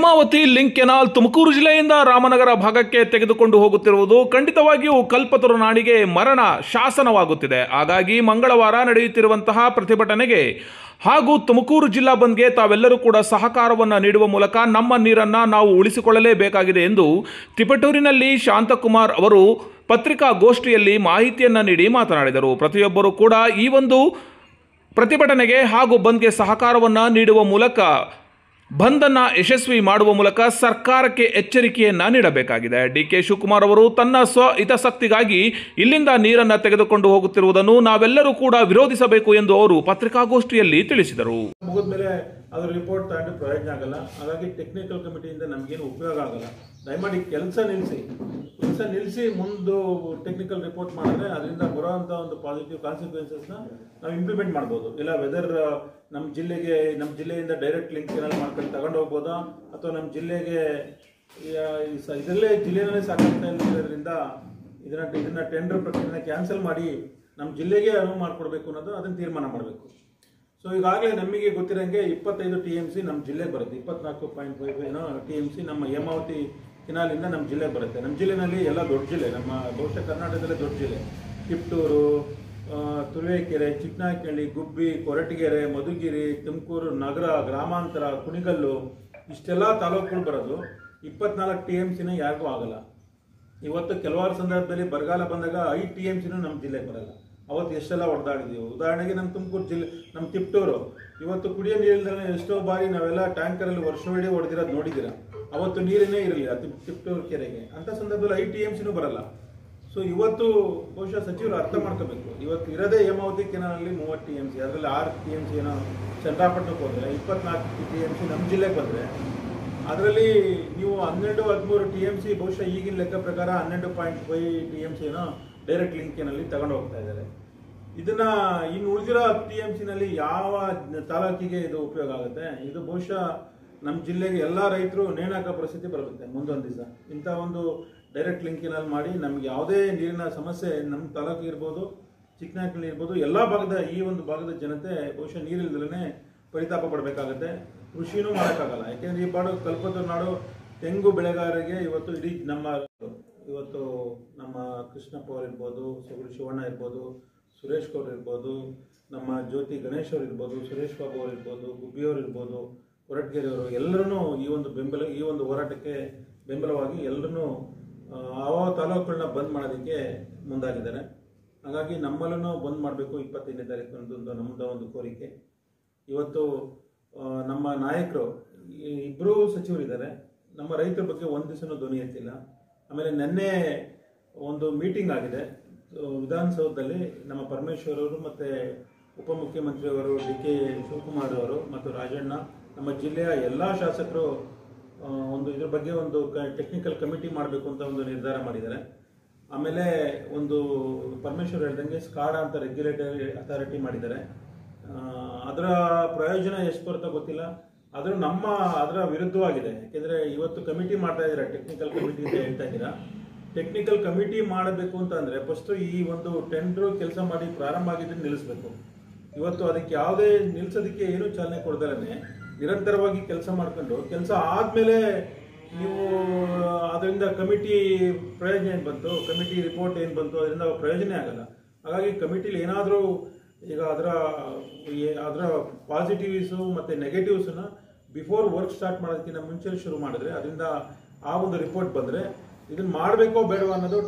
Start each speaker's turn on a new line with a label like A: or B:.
A: Hemavathi link canal Tumakuru ಜಿಲ್ಲೆಯಿಂದ ರಾಮನಗರ ಭಾಗಕ್ಕೆ ತೆಗೆದುಕೊಂಡು ಹೋಗುತ್ತಿರುವುದು ಖಂಡಿತವಾಗಿಯೂ ಕಲ್ಪತರು ನಾಡಿಗೆ ಮರಣ ಶಾಸನವಾಗುತ್ತಿದೆ. ಹಾಗಾಗಿ ಮಂಗಳವಾರ ನಡೆಯುತ್ತಿರುವಂತಹ ಪ್ರತಿಭಟನೆಗೆ ಹಾಗೂ ತುಮಕೂರು ಜಿಲ್ಲಾ ಬಂದ್ಗೆ ತಾವೆಲ್ಲರೂ ಕೂಡ ಸಹಕಾರವನ್ನು ನೀಡುವ ಮೂಲಕ ನಮ್ಮ ನೀರನ್ನು ನಾವು ಉಳಿಸಿಕೊಳ್ಳಲೇಬೇಕಾಗಿದೆ ಎಂದು ತಿಪಟೂರಿನಲ್ಲಿ ಶಾಂತಕುಮಾರ್ ಅವರು ಪತ್ರಿಕಾಗೋಷ್ಠಿಯಲ್ಲಿ ಮಾಹಿತಿಯನ್ನು ನೀಡಿ ಮಾತನಾಡಿದರು. ಪ್ರತಿಯೊಬ್ಬರೂ ಕೂಡ ಈ ಒಂದು ಪ್ರತಿಭಟನೆಗೆ ಹಾಗೂ ಬಂದ್ಗೆ ಸಹಕಾರವನ್ನು ನೀಡುವ ಮೂಲಕ ಬಂದನ್ನು ಯಶಸ್ವಿ ಮಾಡುವ ಮೂಲಕ ಸರ್ಕಾರಕ್ಕೆ ಎಚ್ಚರಿಕೆಯನ್ನು ನೀಡಬೇಕಾಗಿದೆ. ಡಿ.ಕೆ. ಶಿವಕುಮಾರ್ ಅವರು ತನ್ನ ಸ್ವ ಹಿತಾಸಕ್ತಿಗಾಗಿ ಇಲ್ಲಿಂದ ನೀರನ್ನು ತೆಗೆದುಕೊಂಡು ಹೋಗುತ್ತಿರುವುದನ್ನು ನಾವೆಲ್ಲರೂ ಕೂಡ ವಿರೋಧಿಸಬೇಕು ಎಂದು ಅವರು ಪತ್ರಿಕಾಗೋಷ್ಠಿಯಲ್ಲಿ ತಿಳಿಸಿದರು.
B: ಮುಗಿದ ಮೇಲೆ ಅದು ರಿಪೋರ್ಟ್ ತಗೊಂಡು ಪ್ರಯೋಜನ ಆಗಲ್ಲ. ಹಾಗಾಗಿ ಟೆಕ್ನಿಕಲ್ ಕಮಿಟಿಯಿಂದ ನಮಗೇನು ಉಪಯೋಗ ಆಗಲ್ಲ. ದಯಮಾಡಿ ಕೆಲಸ ನಿಲ್ಲಿಸಿ ಮುಂದೆ ಟೆಕ್ನಿಕಲ್ ರಿಪೋರ್ಟ್ ಮಾಡಿದ್ರೆ ಅದರಿಂದ ಬರೋವಂಥ ಒಂದು ಪಾಸಿಟಿವ್ ಕಾನ್ಸಿಕ್ವೆನ್ಸಸ್ನ ನಾವು ಇಂಪ್ಲಿಮೆಂಟ್ ಮಾಡ್ಬೋದು. ಇಲ್ಲ ವೆದರ್ ನಮ್ಮ ಜಿಲ್ಲೆಯಿಂದ ಡೈರೆಕ್ಟ್ ಲಿಂಕ್ ಕೆನಾಲ್ ಮಾಡ್ಕೊಂಡು ತಗೊಂಡು ಹೋಗ್ಬೋದಾ, ಅಥವಾ ನಮ್ಮ ಜಿಲ್ಲೆಗೆ ಜಿಲ್ಲೆನಲ್ಲೇ ಸಾಕಾಗ್ತಾ ಇರೋದ್ರಿಂದ ಇದನ್ನ ಟೆಂಡರ್ ಪ್ರಕ್ರಿಯೆನ ಕ್ಯಾನ್ಸಲ್ ಮಾಡಿ ನಮ್ಮ ಜಿಲ್ಲೆಗೆ ಅನುವು ಮಾಡಿಕೊಡ್ಬೇಕು ಅನ್ನೋದು ಅದನ್ನು ತೀರ್ಮಾನ ಮಾಡಬೇಕು. ಸೊ ಈಗಾಗಲೇ ನಮಗೆ ಗೊತ್ತಿರೋಂಗೆ 25 TMC ನಮ್ಮ ಜಿಲ್ಲೆಗೆ ಬರುತ್ತೆ. 24.5 TMC ನಮ್ಮ ಹೇಮಾವತಿ ಕೆನಾಲಿಂದ ನಮ್ಮ ಜಿಲ್ಲೆಗೆ ಬರುತ್ತೆ. ನಮ್ಮ ಜಿಲ್ಲೆನಲ್ಲಿ ಎಲ್ಲ ದೊಡ್ಡ ಜಿಲ್ಲೆ, ನಮ್ಮ ಬಹುಶಃ ಕರ್ನಾಟಕದಲ್ಲೇ ದೊಡ್ಡ ಜಿಲ್ಲೆ. ತಿಪಟೂರು, ತುರುವೇಕೆರೆ, ಚಿಕ್ಕನಾಯಕನಹಳ್ಳಿ, ಗುಬ್ಬಿ, ಕೊರಟಗೆರೆ, ಮಧುಗಿರಿ, ತುಮಕೂರು ನಗರ, ಗ್ರಾಮಾಂತರ, ಕುಣಿಗಲ್ಲು, ಇಷ್ಟೆಲ್ಲ ತಾಲೂಕುಗಳು ಬರೋದು. 24 TMCನ ಯಾರಿಗೂ ಆಗಲ್ಲ. ಇವತ್ತು ಕೆಲವಾರು ಸಂದರ್ಭದಲ್ಲಿ ಬರಗಾಲ ಬಂದಾಗ 5 TMCನೂ ನಮ್ಮ ಜಿಲ್ಲೆಗೆ ಬರಲ್ಲ. ಅವತ್ತು ಎಷ್ಟೆಲ್ಲ ಹೊಡೆದಾಡಿದೀವಿ. ಉದಾಹರಣೆಗೆ ನಮ್ಮ ತುಮಕೂರು ಜಿಲ್ಲೆ, ನಮ್ಮ ತಿಪಟೂರು ಇವತ್ತು ಕುಡಿಯೋ ನೀರಿಲ್ಲದೆ ಎಷ್ಟೋ ಬಾರಿ ನಾವೆಲ್ಲ ಟ್ಯಾಂಕರಲ್ಲಿ ವರ್ಷವಿಡೀ ಹೊಡೆದಿರೋದು ನೋಡಿದ್ದೀರ. ಅವತ್ತು ನೀರನ್ನೇ ಇರಲಿಲ್ಲ ತಿಪಟೂರು ಕೆರೆಗೆ. ಅಂಥ ಸಂದರ್ಭದಲ್ಲಿ 5 TMCನೂ ಬರಲ್ಲ. ಸೊ ಇವತ್ತು ಬಹುಶಃ ಸಚಿವರು ಅರ್ಥ ಮಾಡ್ಕೋಬೇಕು. ಇವತ್ತು ಇರೋದೇ ಹೇಮಾವತಿ ಕೆನಾಲಲ್ಲಿ 30 TMC, ಅದರಲ್ಲಿ 6 TMC ಏನೋ ಚನ್ನರಾಯಪಟ್ಟಣಕ್ಕೆ ಹೋದರೆ, 24 TMC ನಮ್ಮ ಜಿಲ್ಲೆಗೆ ಬಂದರೆ ಅದರಲ್ಲಿ ನೀವು 12-13 TMC ಬಹುಶಃ ಈಗಿನ ಲೆಕ್ಕ ಪ್ರಕಾರ 12.5 TMC ಏನೋ ಡೈರೆಕ್ಟ್ ಲಿಂಕಿನಲ್ಲಿ ತಗೊಂಡು ಹೋಗ್ತಾ ಇದ್ದಾರೆ. ಇದನ್ನ ಇನ್ನು ಉಳಿದಿರೋ 10 TMCನಲ್ಲಿ ಯಾವ ತಾಲೂಕಿಗೆ ಇದು ಉಪಯೋಗ ಆಗುತ್ತೆ? ಇದು ಬಹುಶಃ ನಮ್ಮ ಜಿಲ್ಲೆಗೆ ಎಲ್ಲ ರೈತರು ನೇಣಾಕೋ ಪರಿಸ್ಥಿತಿ ಬರುತ್ತೆ ಮುಂದೊಂದು ದಿವಸ. ಇಂಥ ಒಂದು ಡೈರೆಕ್ಟ್ ಲಿಂಕಿನಲ್ಲಿ ಮಾಡಿ ನಮ್ಗೆ ಯಾವುದೇ ನೀರಿನ ಸಮಸ್ಯೆ ನಮ್ಮ ತಾಲೂಕಿಗೆ ಇರ್ಬೋದು, ಚಿಕ್ಕನಾಯಕನಹಳ್ಳಿ ಇರ್ಬೋದು, ಎಲ್ಲ ಈ ಒಂದು ಭಾಗದ ಜನತೆ ಬಹುಶಃ ನೀರಿಲ್ಲದೇ ಪರಿತಾಪ ಪಡಬೇಕಾಗತ್ತೆ. ಕೃಷಿನೂ ಮಾಡೋಕ್ಕಾಗಲ್ಲ. ಯಾಕೆಂದ್ರೆ ಈ ಬಾಡು ಕಲ್ಪತರು ನಾಡು ತೆಂಗು ಬೆಳೆಗಾರರಿಗೆ ಇವತ್ತು ಇಡೀ ನಮ್ಮ ಕೃಷ್ಣಪ್ಪ ಅವರು ಇರ್ಬೋದು, ಸೊಗಡು ಶಿವಣ್ಣ ಇರ್ಬೋದು, ಸುರೇಶ್ ಗೌರ್ ಇರ್ಬೋದು, ನಮ್ಮ ಜ್ಯೋತಿ ಗಣೇಶ್ ಅವರು ಇರ್ಬೋದು, ಸುರೇಶ್ ಬಾಬು ಅವರು ಇರ್ಬೋದು, ಗುಬ್ಬಿಯವರು ಇರ್ಬೋದು, ಕೊರಟಗೆರೆ ಅವರು ಎಲ್ಲರೂ ಈ ಒಂದು ಹೋರಾಟಕ್ಕೆ ಬೆಂಬಲವಾಗಿ ಎಲ್ಲರೂ ಆ ತಾಲೂಕುಗಳನ್ನ ಬಂದ್ ಮಾಡೋದಕ್ಕೆ ಮುಂದಾಗಿದ್ದಾರೆ. ಹಾಗಾಗಿ ನಮ್ಮಲ್ಲೂ ಬಂದ್ ಮಾಡಬೇಕು 25ನೇ ತಾರೀಕು ಅನ್ನೋದು ನಮ್ಮದು ಒಂದು ಕೋರಿಕೆ. ಇವತ್ತು ನಮ್ಮ ನಾಯಕರು ಇಬ್ಬರೂ ಸಚಿವರಿದ್ದಾರೆ. ನಮ್ಮ ರೈತರ ಬಗ್ಗೆ ಒಂದು ದಿವಸನೂ ಧ್ವನಿ ಎತ್ತಿಲ್ಲ. ಆಮೇಲೆ ನಿನ್ನೆ ಒಂದು ಮೀಟಿಂಗ್ ಆಗಿದೆ ವಿಧಾನಸೌಧದಲ್ಲಿ. ನಮ್ಮ ಪರಮೇಶ್ವರ್ ಅವರು ಮತ್ತು ಉಪಮುಖ್ಯಮಂತ್ರಿಯವರು ಡಿ.ಕೆ. ಶಿವಕುಮಾರ್ ಅವರು ಮತ್ತು ರಾಜಣ್ಣ, ನಮ್ಮ ಜಿಲ್ಲೆಯ ಎಲ್ಲ ಶಾಸಕರು ಇದ್ರ ಬಗ್ಗೆ ಒಂದು ಟೆಕ್ನಿಕಲ್ ಕಮಿಟಿ ಮಾಡಬೇಕು ಅಂತ ಒಂದು ನಿರ್ಧಾರ ಮಾಡಿದ್ದಾರೆ. ಆಮೇಲೆ ಒಂದು ಪರಮೇಶ್ವರ್ ಹೇಳ್ದಂಗೆ ಸ್ಕಾಡಾ ಅಂತ ರೆಗ್ಯುಲೇಟರಿ ಅಥಾರಿಟಿ ಮಾಡಿದ್ದಾರೆ. ಅದರ ಪ್ರಯೋಜನ ಎಷ್ಟು ಬರುತ್ತೋ ಗೊತ್ತಿಲ್ಲ. ಆದರೂ ಅದರ ವಿರುದ್ಧವಾಗಿದೆ. ಯಾಕೆಂದರೆ ಇವತ್ತು ಕಮಿಟಿ ಮಾಡ್ತಾ ಇದ್ದೀರಾ, ಟೆಕ್ನಿಕಲ್ ಕಮಿಟಿ ಅಂತ ಹೇಳ್ತಾ ಇದ್ದೀರಾ. ಟೆಕ್ನಿಕಲ್ ಕಮಿಟಿ ಮಾಡಬೇಕು ಅಂತ ಅಂದರೆ ಫಸ್ಟು ಈ ಒಂದು ಟೆಂಡ್ರು ಕೆಲಸ ಮಾಡಿ ಪ್ರಾರಂಭ ಆಗಿದ್ದನ್ನು ನಿಲ್ಲಿಸಬೇಕು. ಇವತ್ತು ಅದಕ್ಕೆ ಯಾವುದೇ ನಿಲ್ಲಿಸೋದಕ್ಕೆ ಏನೂ ಚಾಲನೆ ಕೊಡ್ದಲೇ ನಿರಂತರವಾಗಿ ಕೆಲಸ ಮಾಡ್ಕೊಂಡು ಕೆಲಸ ಆದಮೇಲೆ ನೀವು ಅದರಿಂದ ಕಮಿಟಿ ಪ್ರಯೋಜನ ಏನು ಬಂತು, ಕಮಿಟಿ ರಿಪೋರ್ಟ್ ಏನು ಬಂತು, ಅದರಿಂದ ಪ್ರಯೋಜನ ಆಗಲ್ಲ. ಹಾಗಾಗಿ ಕಮಿಟಿಲಿ ಏನಾದರೂ ಈಗ ಅದರ ಪಾಸಿಟಿವ್ಸು ಮತ್ತು ನೆಗೆಟಿವ್ಸನ್ನ ಬಿಫೋರ್ ವರ್ಕ್ ಸ್ಟಾರ್ಟ್ ಮಾಡೋದಕ್ಕಿಂತ ಮುಂಚೆ ಶುರು ಮಾಡಿದ್ರೆ ಅದರಿಂದ ಆ ಒಂದು ರಿಪೋರ್ಟ್ ಬಂದರೆ ಇದನ್ನು ಮಾಡಬೇಕೋ ಬೇಡವೋ ಅನ್ನೋದು